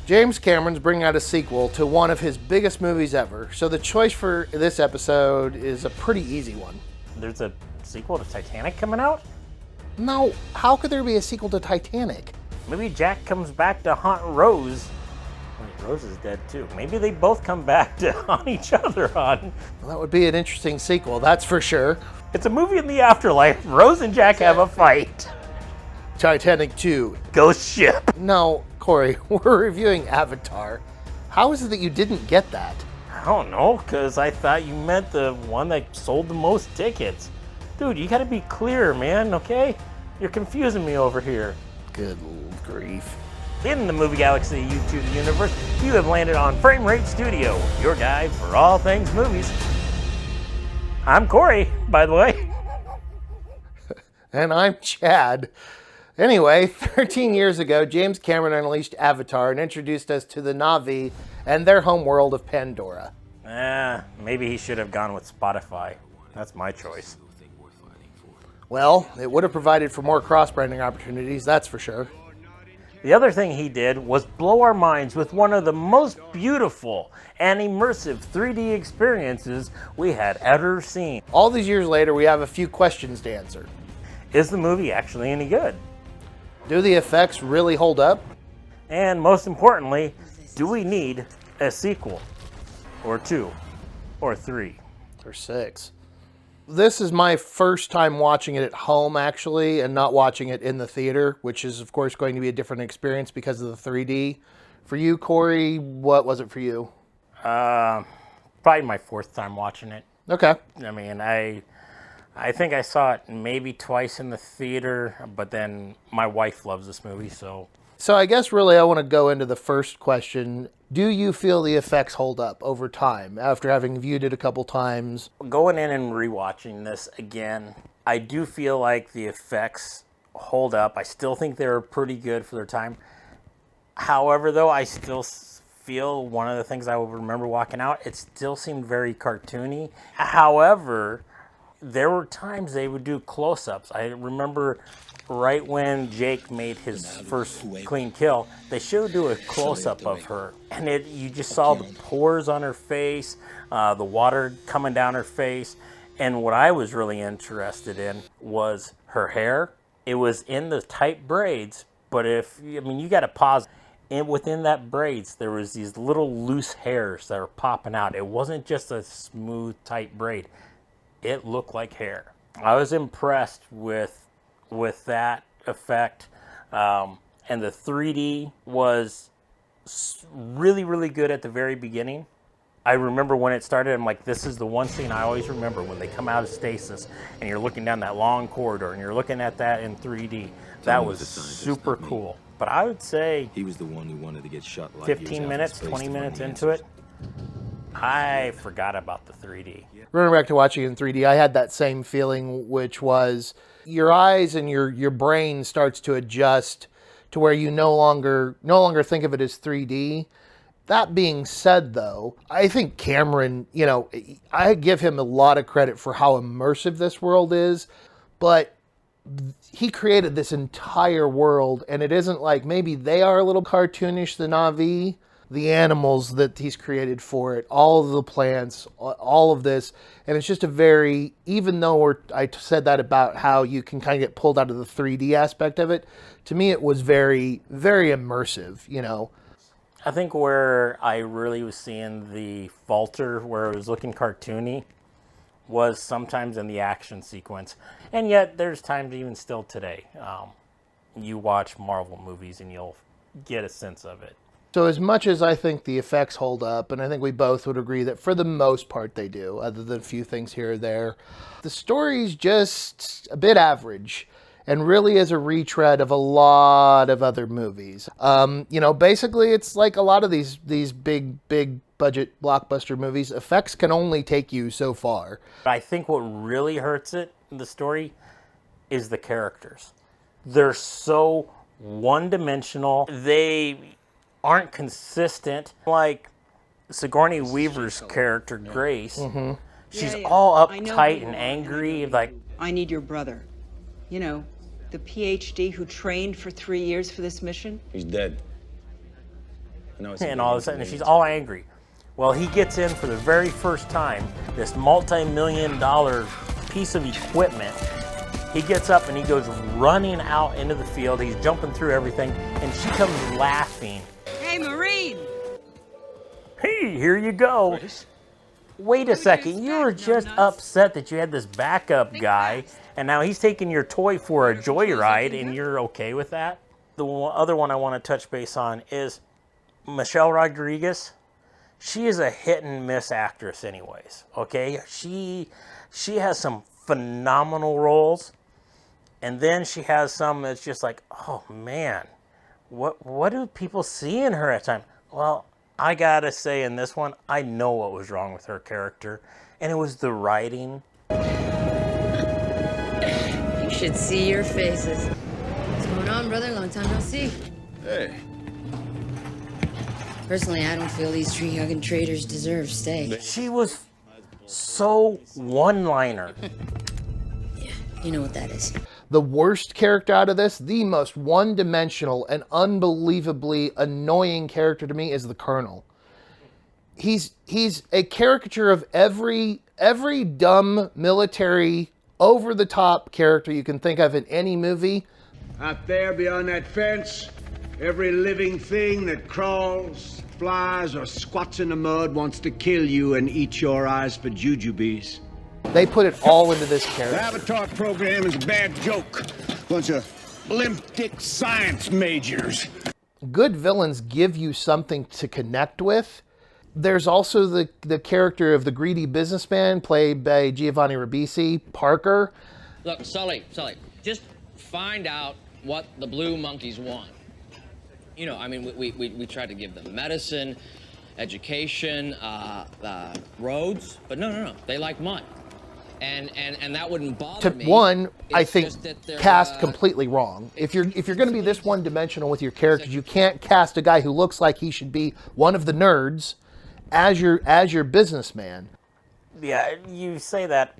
James Cameron's bringing out a sequel to one of his biggest movies ever, so the choice for this episode is a pretty easy one. There's a sequel to Titanic coming out? No, how could there be a sequel to Titanic? Maybe Jack comes back to haunt Rose. Wait, Rose is dead too. Maybe they both come back to haunt each other on. Well, that would be an interesting sequel, that's for sure. It's a movie in the afterlife. Rose and Jack have a fight. Titanic 2. Ghost ship. No, Corey, we're reviewing Avatar. How is it that you didn't get that? I don't know, because I thought you meant the one that sold the most tickets. Dude, you gotta be clear, man, okay? You're confusing me over here. Good grief. In the Movie Galaxy YouTube universe, you have landed on Frame Rate Studio, your guide for all things movies. I'm Corey, by the way. And I'm Chad. Anyway, 13 years ago, James Cameron unleashed Avatar and introduced us to the Na'vi and their homeworld of Pandora. Maybe he should have gone with Spotify. That's my choice. Well, it would have provided for more cross-branding opportunities, that's for sure. The other thing he did was blow our minds with one of the most beautiful and immersive 3D experiences we had ever seen. All these years later, we have a few questions to answer. Is the movie actually any good? Do the effects really hold up? And most importantly, do we need a sequel? Or 2? Or 3? Or 6? This is my first time watching it at home, actually, and not watching it in the theater, which is, of course, going to be a different experience because of the 3D. For you, Corey, what was it for you? Probably my 4th time watching it. Okay. I mean, I think I saw it maybe twice in the theater, but then my wife loves this movie, so... So I guess really I want to go into the first question. Do you feel the effects hold up over time after having viewed it a couple times? Going in and rewatching this again, I do feel like the effects hold up. I still think they were pretty good for their time. However, though, I still feel one of the things I will remember walking out, it still seemed very cartoony. However, there were times they would do close-ups. I remember right when Jake made his first clean kill, they showed do a close-up of her, and you just saw the pores on her face, the water coming down her face, and what I was really interested in was her hair. It was in the tight braids, but you got to pause. And within that braids, there was these little loose hairs that were popping out. It wasn't just a smooth, tight braid. It looked like hair. I was impressed with that effect, and the 3D was really, really good at the very beginning. I remember when it started, I'm like, this is the one scene I always remember when they come out of stasis and you're looking down that long corridor and you're looking at that in 3D. That was super cool. But I would say he was the one who wanted to get shot 15 minutes, 20 minutes into it, I forgot about the 3D. Running back to watching it in 3D, I had that same feeling, which was your eyes and your brain starts to adjust to where you no longer think of it as 3D. That being said, though, I think Cameron, I give him a lot of credit for how immersive this world is, but he created this entire world, and it isn't like maybe they are a little cartoonish, the Na'vi, the animals that he's created for it, all of the plants, all of this. And it's just even though I said that about how you can kind of get pulled out of the 3D aspect of it, to me it was very, very immersive, I think where I really was seeing the falter, where it was looking cartoony, was sometimes in the action sequence. And yet there's times even still today, you watch Marvel movies and you'll get a sense of it. So as much as I think the effects hold up, and I think we both would agree that for the most part they do, other than a few things here or there, the story's just a bit average and really is a retread of a lot of other movies. Basically it's like a lot of these big budget blockbuster movies, effects can only take you so far. I think what really hurts it, the story, is the characters. They're so one-dimensional. They aren't consistent. Like Sigourney Weaver's character, Grace, she's all uptight and angry. Like, I need your brother. The PhD who trained for 3 years for this mission. He's dead. And all of a sudden, she's all angry. Well, he gets in for the very first time, this multi-million-dollar piece of equipment. He gets up and he goes running out into the field. He's jumping through everything, and she comes laughing. Hey, Marine! Hey, here you go. Wait a second, you were just upset that you had this backup guy, and now he's taking your toy for a joyride, and you're okay with that? The other one I want to touch base on is Michelle Rodriguez. She is a hit and miss actress anyways, okay? She has some phenomenal roles, and then she has some that's just like, oh man, what do people see in her at times? Well, I gotta say in this one, I know what was wrong with her character, and it was the writing. You should see your faces. What's going on, brother? Long time no see. Hey. Personally, I don't feel these tree-hugging traitors deserve stay. She was so one-liner. Yeah, you know what that is. The worst character out of this, the most one-dimensional and unbelievably annoying character to me, is the Colonel. He's a caricature of every dumb military over-the-top character you can think of in any movie. Out there beyond that fence, every living thing that crawls, flies, or squats in the mud wants to kill you and eat your eyes for jujubes. They put it all into this The character. Avatar program is a bad joke. Bunch of limp-dick science majors. Good villains give you something to connect with. There's also the character of the greedy businessman played by Giovanni Ribisi, Parker. Look, Sully, just find out what the blue monkeys want. You know, I mean, we tried to give them medicine, education, roads, but no, they like mud. And that wouldn't bother me. One, I It's think just that they're, cast completely wrong. If you're going to be this one-dimensional with your characters, you can't cast a guy who looks like he should be one of the nerds as your businessman. Yeah, you say that,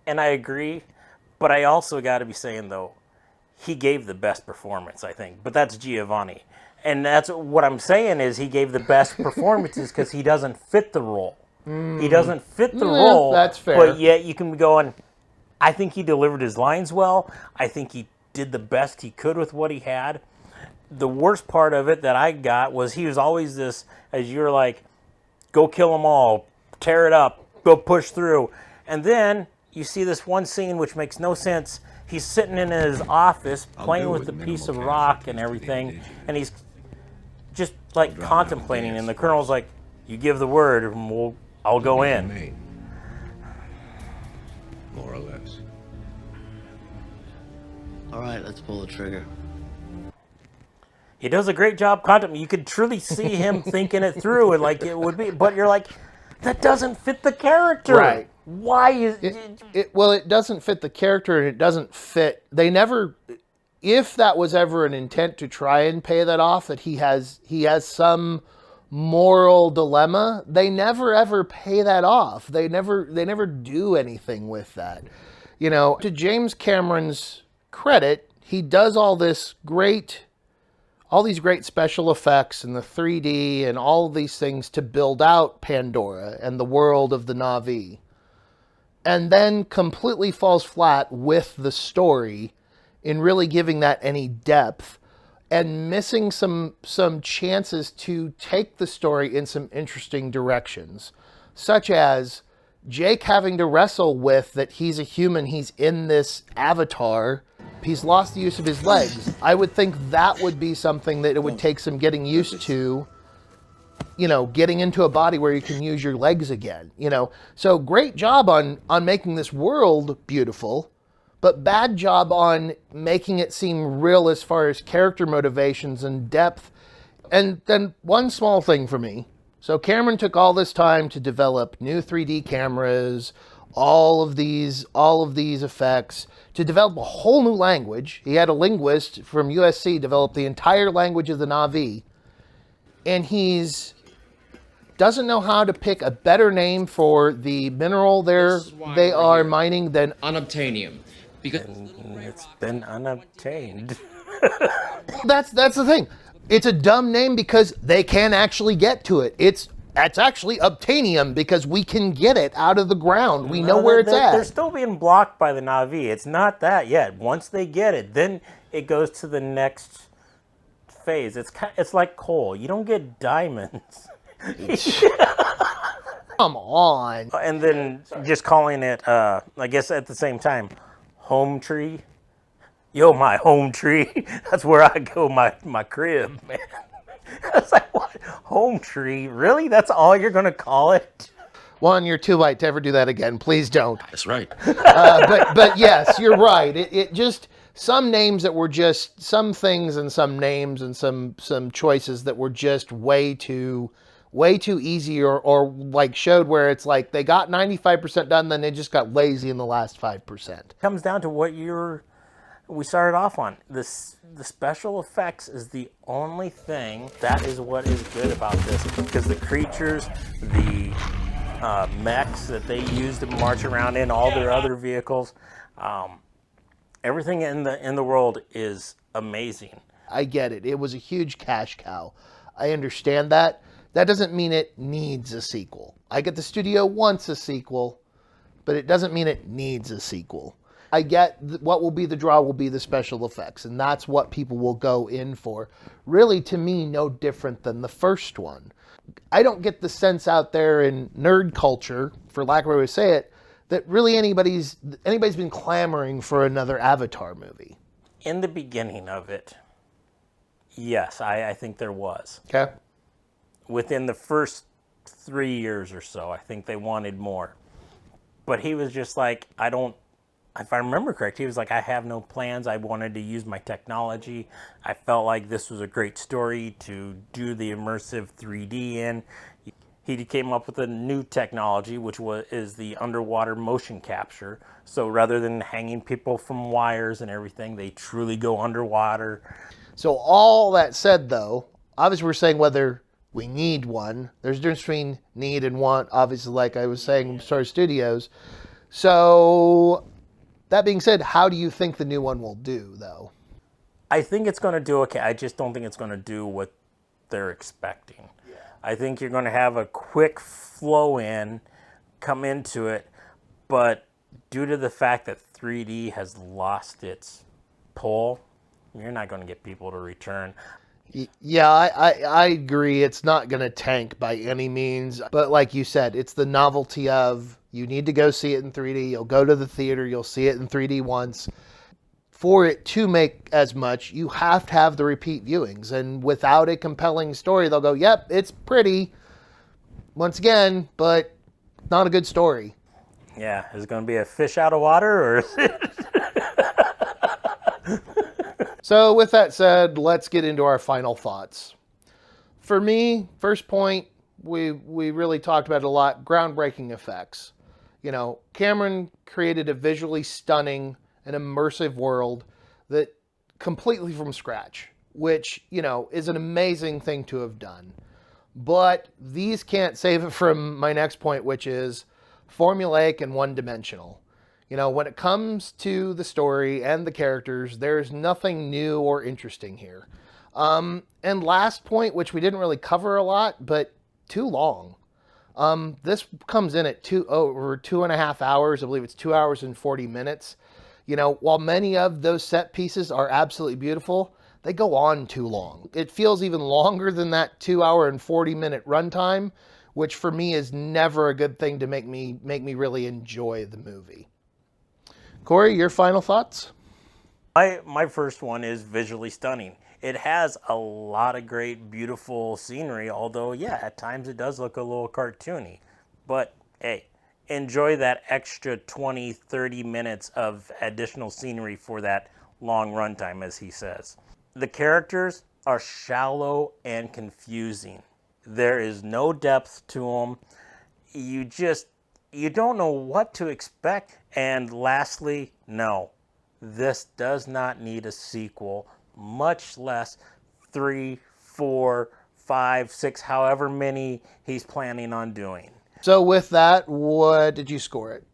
and I agree, but I also got to be saying, though, he gave the best performance, I think. But that's Giovanni. And that's what I'm saying is he gave the best performances because he doesn't fit the role. He doesn't fit the role. That's fair. But yet you can be going, I think he delivered his lines well. I think he did the best he could with what he had. The worst part of it that I got was he was always this, as you're like, go kill them all, tear it up, go push through. And then you see this one scene which makes no sense. He's sitting in his office playing with a piece of rock and everything, and he's just like contemplating, and the colonel's like, you give the word and I'll go in. More or less. All right, let's pull the trigger. He does a great job contemplating. You could truly see him thinking it through, and like it would be, but you're like, that doesn't fit the character. Right. Why is it doesn't fit the character, and it doesn't fit. They never, if that was ever an intent to try and pay that off, that he has some moral dilemma, they never ever pay that off. They never do anything with that. You know, to James Cameron's credit, he does all these great special effects and the 3D and all of these things to build out Pandora and the world of the Na'vi, and then completely falls flat with the story in really giving that any depth, and missing some chances to take the story in some interesting directions, such as Jake having to wrestle with that he's a human, he's in this avatar, he's lost the use of his legs. I would think that would be something that it would take some getting used to, you know, getting into a body where you can use your legs again, you know. So great job on making this world beautiful, but bad job on making it seem real as far as character motivations and depth. And then one small thing for me. So Cameron took all this time to develop new 3D cameras, all of these effects, to develop a whole new language. He had a linguist from USC develop the entire language of the Na'vi. And doesn't know how to pick a better name for the mineral they are mining than unobtainium. Because it's been unobtained. That's the thing. It's a dumb name because they can actually get to it. It's actually obtainium because we can get it out of the ground. We know where it's at. They're still being blocked by the Na'vi. It's not that yet. Once they get it, then it goes to the next phase. It's like coal. You don't get diamonds. Come on. And then just calling it, I guess at the same time, home tree. Yo, my home tree. That's where I go, my crib, man. I was like, what? Home tree? Really? That's all you're going to call it? One, you're too white to ever do that again. Please don't. That's right. But yes, you're right. It just, some names that were just, some things and some names and some choices that were just way too easy or like showed where it's like they got 95% done, then they just got lazy in the last 5%. Comes down to what we started off on. The special effects is the only thing that is what is good about this, because the creatures, the mechs that they use to march around in, all their other vehicles, everything in the world is amazing. I get it. It was a huge cash cow. I understand that. That doesn't mean it needs a sequel. I get the studio wants a sequel, but it doesn't mean it needs a sequel. I get what will be the draw will be the special effects, and that's what people will go in for. Really, to me, no different than the first one. I don't get the sense out there in nerd culture, for lack of a way to say it, that really anybody's been clamoring for another Avatar movie. In the beginning of it, yes, I think there was. Okay. Within the first 3 years or so, I think they wanted more. But he was just like, if I remember correct, he was like, I have no plans. I wanted to use my technology. I felt like this was a great story to do the immersive 3D in. He came up with a new technology, which is the underwater motion capture. So rather than hanging people from wires and everything, they truly go underwater. So all that said, though, obviously we're saying whether we need one. There's a difference between need and want, obviously, like I was saying, Star Studios. So that being said, how do you think the new one will do, though? I think it's going to do okay. I just don't think it's going to do what they're expecting. Yeah. I think you're going to have a quick flow in, come into it, but due to the fact that 3D has lost its pull, you're not going to get people to return. Yeah, I agree. It's not going to tank by any means. But like you said, it's the novelty of you need to go see it in 3D. You'll go to the theater. You'll see it in 3D once. For it to make as much, you have to have the repeat viewings. And without a compelling story, they'll go, yep, it's pretty, once again, but not a good story. Yeah, is it going to be a fish out of water, or is it... So with that said, let's get into our final thoughts. For me, first point, we really talked about it a lot, groundbreaking effects. You know, Cameron created a visually stunning and immersive world that completely from scratch, which, you know, is an amazing thing to have done. But these can't save it from my next point, which is formulaic and one-dimensional. You know, when it comes to the story and the characters, there's nothing new or interesting here. And last point, which we didn't really cover a lot, but too long. This comes in at over 2.5 hours. I believe it's 2 hours and 40 minutes. You know, while many of those set pieces are absolutely beautiful, they go on too long. It feels even longer than that 2 hour and 40 minute runtime, which for me is never a good thing to make me really enjoy the movie. Corey, your final thoughts? My first one is visually stunning. It has a lot of great, beautiful scenery, although, yeah, at times it does look a little cartoony. But, hey, enjoy that extra 20, 30 minutes of additional scenery for that long runtime, as he says. The characters are shallow and confusing. There is no depth to them. You don't know what to expect. And lastly, no, this does not need a sequel, much less 3, 4, 5, 6, however many he's planning on doing. So with that, what did you score it?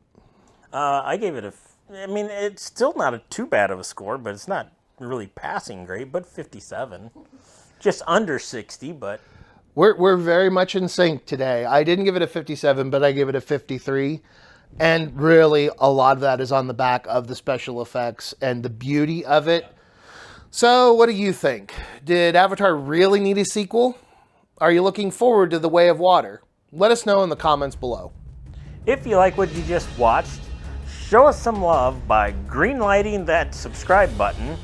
I gave it it's still not too bad of a score, but it's not really passing great, but 57. just under 60, but We're very much in sync today. I didn't give it a 57, but I gave it a 53. And really, a lot of that is on the back of the special effects and the beauty of it. So, what do you think? Did Avatar really need a sequel? Are you looking forward to The Way of Water? Let us know in the comments below. if you like what you just watched, show us some love by greenlighting that subscribe button,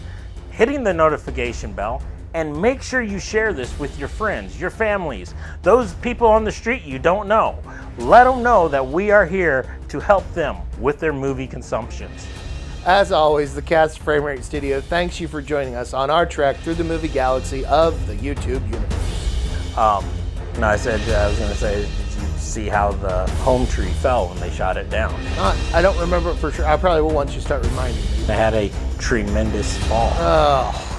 hitting the notification bell, and make sure you share this with your friends, your families, those people on the street you don't know. Let them know that we are here to help them with their movie consumptions. As always, the Cast Frame Rate Studio thanks you for joining us on our trek through the movie galaxy of the YouTube universe. No, I was going to say, did you see how the home tree fell when they shot it down? I don't remember it for sure. I probably will once you start reminding me. They had a tremendous fall. Oh.